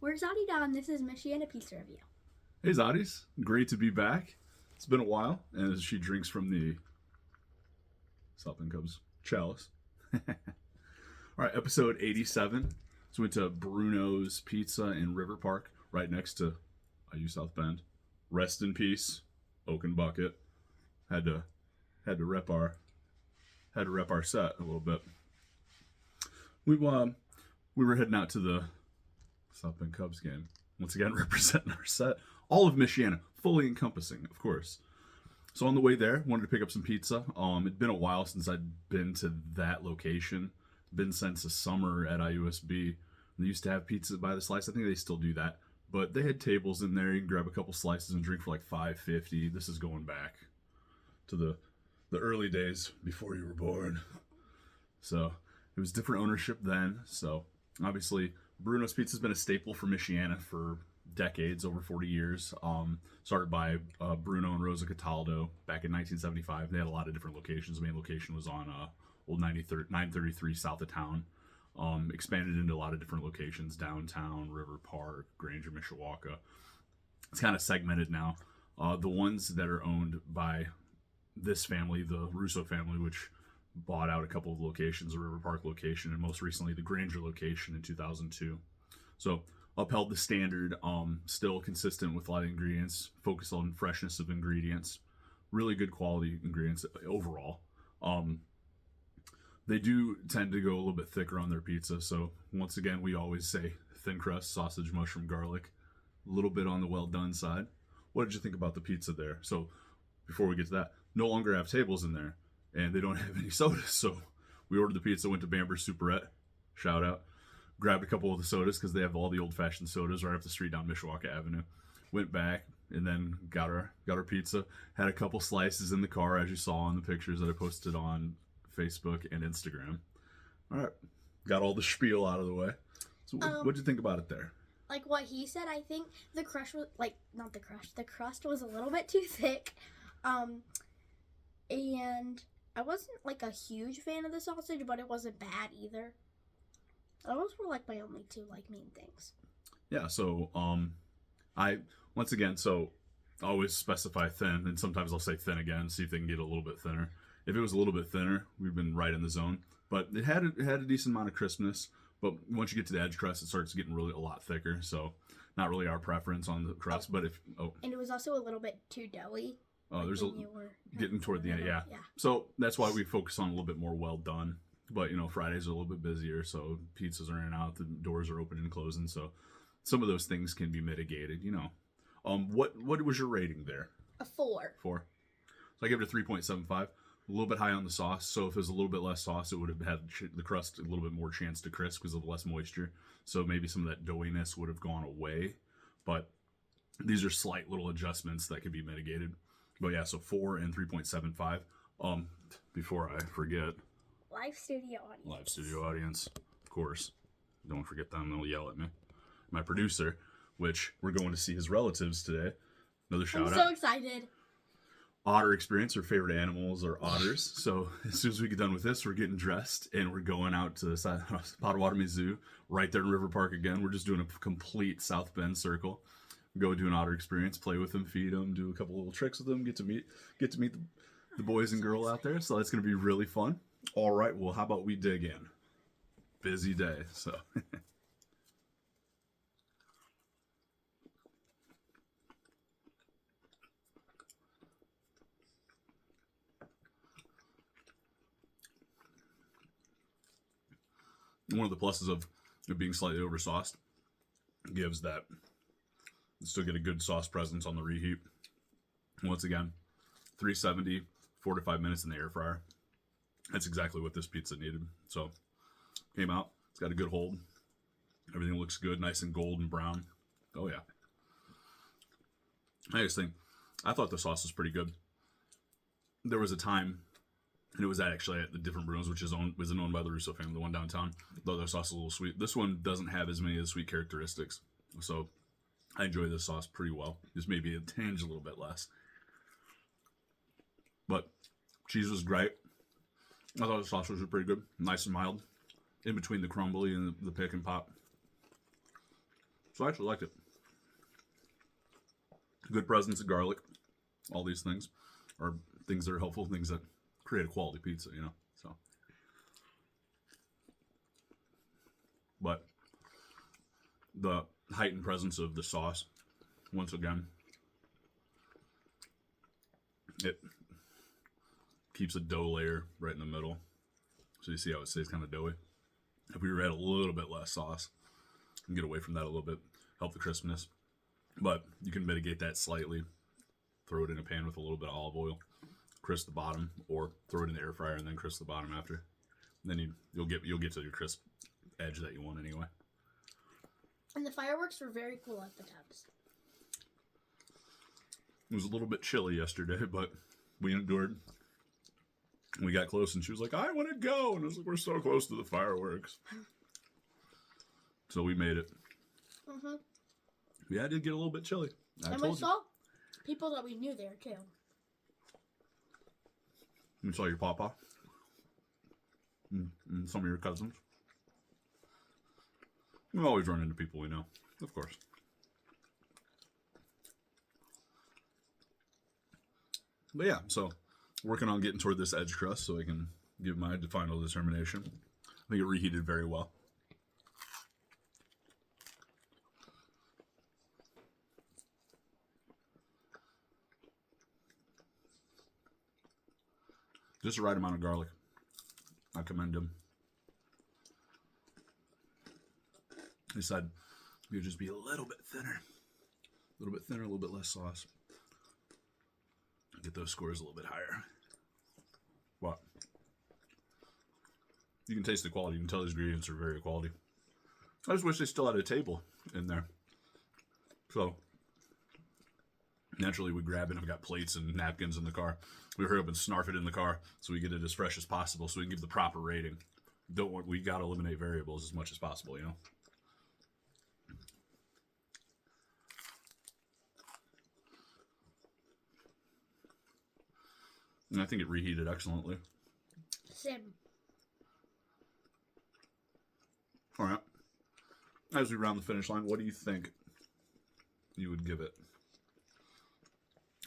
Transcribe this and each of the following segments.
We're Zadi Don. This is Michiana Pizza Review. Hey Zoddies, great to be back. It's been a while, and as she drinks from the South Bend Cubs chalice. All right, episode 87. So we went to Bruno's Pizza in River Park, right next to IU South Bend. Rest in peace, Oaken Bucket. Had to rep our set a little bit. We were heading out to the South Bend Cubs game. Once again, representing our set. All of Michiana, fully encompassing, of course. So on the way there, wanted to pick up some pizza. It'd been a while since I'd been to that location. Been since the summer at IUSB. They used to have pizza by the slice. I think they still do that. But they had tables in there. You can grab a couple slices and drink for like $5.50. This is going back to the early days before you were born. So it was different ownership then. So obviously, Bruno's Pizza has been a staple for Michiana for decades, over 40 years. Started by Bruno and Rosa Cataldo back in 1975. They had a lot of different locations. The main location was on old 933 south of town. Expanded into a lot of different locations, downtown, River Park, Granger, Mishawaka. It's kind of segmented now. The ones that are owned by this family, the Russo family, which bought out a couple of locations, the River Park location, and most recently the Granger location in 2002. So upheld the standard, still consistent with a lot of ingredients, focused on freshness of ingredients, really good quality ingredients overall. They do tend to go a little bit thicker on their pizza. So once again, we always say thin crust, sausage, mushroom, garlic, a little bit on the well done side. What did you think about the pizza there? So before we get to that, no longer have tables in there and they don't have any sodas. So we ordered the pizza, went to Bamber's Superette, shout out, grabbed a couple of the sodas because they have all the old fashioned sodas right up the street down Mishawaka Avenue. Went back and then got our pizza, had a couple slices in the car as you saw in the pictures that I posted on Facebook and Instagram. All right, got all the spiel out of the way. So what'd you think about it there? Like what he said, I think the crust was the crust was a little bit too thick. And I wasn't like a huge fan of the sausage, but it wasn't bad either. Those were like my only two like main things. Yeah, so I always specify thin, and sometimes I'll say thin again, see if they can get a little bit thinner. If it was a little bit thinner, we've been right in the zone. But it had a decent amount of crispness. But once you get to the edge crust, it starts getting really a lot thicker. So not really our preference on the crust. But and it was also a little bit too doughy. Oh, there's getting toward the end, yeah. So that's why we focus on a little bit more well done. But Fridays are a little bit busier, so pizzas are in and out, the doors are open and closing. So some of those things can be mitigated. What was your rating there? A 4. 4. So I give it a 3.75. A little bit high on the sauce, so if it was a little bit less sauce, it would have had the crust a little bit more chance to crisp because of less moisture. So maybe some of that doughiness would have gone away. But these are slight little adjustments that can be mitigated. But yeah, so 4 and 3.75. Before I forget, Live studio audience, of course. Don't forget them; they'll yell at me. My producer, which we're going to see his relatives today. Another shout out. I'm so excited. Otter experience. Our favorite animals are otters. So as soon as we get done with this, we're getting dressed and we're going out to the Potawatomi Zoo, right there in River Park again. We're just doing a complete South Bend circle. Go do an otter experience, play with them, feed them, do a couple little tricks with them, get to meet the boys and girl out there. So that's going to be really fun. All right. Well, how about we dig in? Busy day. So. One of the pluses of it being slightly oversauced gives that you still get a good sauce presence on the reheat. Once again, 370, 4 to 5 minutes in the air fryer. That's exactly what this pizza needed. So, came out. It's got a good hold. Everything looks good, nice and golden brown. Oh, yeah. I thought the sauce was pretty good. There was a time, and it was actually at the different Bruno's, which wasn't owned by the Russo family, the one downtown. Though their sauce is a little sweet. This one doesn't have as many of the sweet characteristics. So I enjoy this sauce pretty well. Just maybe a tinge a little bit less. But cheese was great. I thought the sausage was pretty good. Nice and mild. In between the crumbly and the pick and pop. So I actually liked it. Good presence of garlic. All these things are things that are helpful, things that create a quality pizza, you know. So, but the heightened presence of the sauce, once again, it keeps a dough layer right in the middle. So you see how it stays kind of doughy. If we were at a little bit less sauce, and get away from that a little bit, help the crispness. But you can mitigate that slightly. Throw it in a pan with a little bit of olive oil, crisp the bottom, or throw it in the air fryer and then crisp the bottom after. And then you'll get to your crisp edge that you want anyway. And the fireworks were very cool at the times. It was a little bit chilly yesterday, but we endured. We got close, and she was like, "I want to go," and I was like, "We're so close to the fireworks." So we made it. Mm-hmm. Yeah, it did get a little bit chilly. And we saw people that we knew there, too. You saw your papa? And some of your cousins? We always run into people we know, of course. But yeah, so working on getting toward this edge crust so I can give my final determination. I think it reheated very well. Just the right amount of garlic. I commend him. He said it would just be a little bit thinner. A little bit thinner, a little bit less sauce. Get those scores a little bit higher. What? You can taste the quality. You can tell these ingredients are very quality. I just wish they still had a table in there. So, naturally we grab it. I've got plates and napkins in the car. We hurry up and snarf it in the car so we get it as fresh as possible so we can give the proper rating. We got to eliminate variables as much as possible, you know? And I think it reheated excellently. Same. All right. As we round the finish line, what do you think you would give it?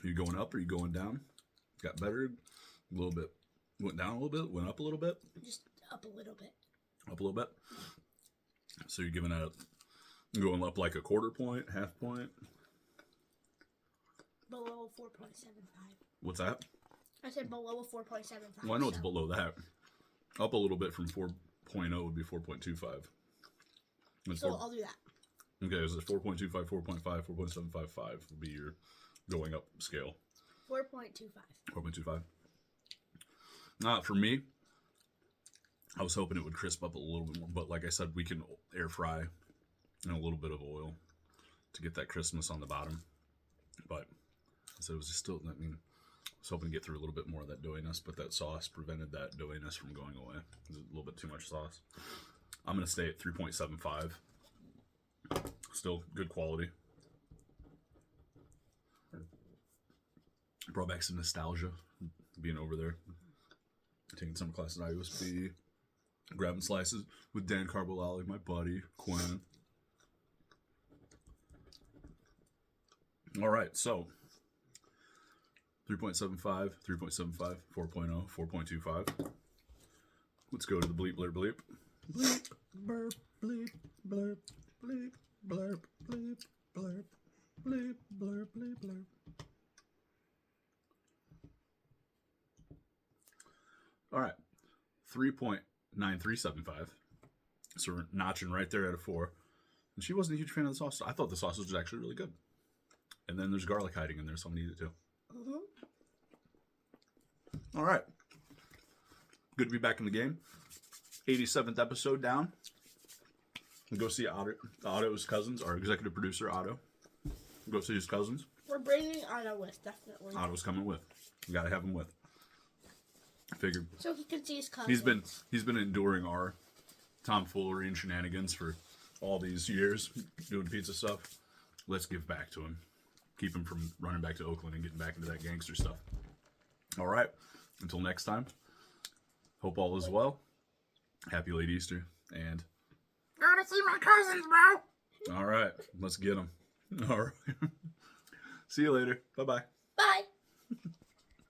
Are you going up or are you going down? Got better a little bit. Went down a little bit, went up a little bit. Just up a little bit. Up a little bit. So you're giving it going up like a quarter point, half point? Below 4.75. What's that? I said below a 4.75. Well, I know it's below that. Up a little bit from 4.0 would be 4.25. So I'll do that. Okay, is it 4.25, 4.5, 4.755 would be your going up scale. 4.25. 4.25. For me, I was hoping it would crisp up a little bit more, but like I said, we can air fry in a little bit of oil to get that crispness on the bottom. But so it was just still, I mean, I was hoping to get through a little bit more of that doughiness, but that sauce prevented that doughiness from going away. It was a little bit too much sauce. I'm going to stay at 3.75. Still good quality. Brought back some nostalgia being over there. Taking some classes at IUSB. Grabbing slices with Dan Carbolali, my buddy, Quinn. All right, so 3.75, 3.75, 4.0, 4.25. Let's go to the bleep, blurp, bleep. Bleep, burp, bleep, blurp, bleep, blurp, bleep, blurp, bleep, blurp, bleep, blurp. All right, 3.9375. So we're notching right there at a 4. And she wasn't a huge fan of the sauce. I thought the sausage was actually really good. And then there's garlic hiding in there, so I'm going to eat it too. Mm-hmm. All right. Good to be back in the game. 87th episode down. We'll go see Otto's cousins, our executive producer, Otto. We'll go see his cousins. We're bringing Otto with, definitely. Otto's coming with. We got to have him with. I figured. So he can see his cousins. He's been enduring our tomfoolery and shenanigans for all these years, doing pizza stuff. Let's give back to him. Keep him from running back to Oakland and getting back into that gangster stuff. All right. Until next time. Hope all is well. Happy late Easter. And gotta see my cousins, bro. All right, let's get them. All right. See you later. Bye-bye. Bye.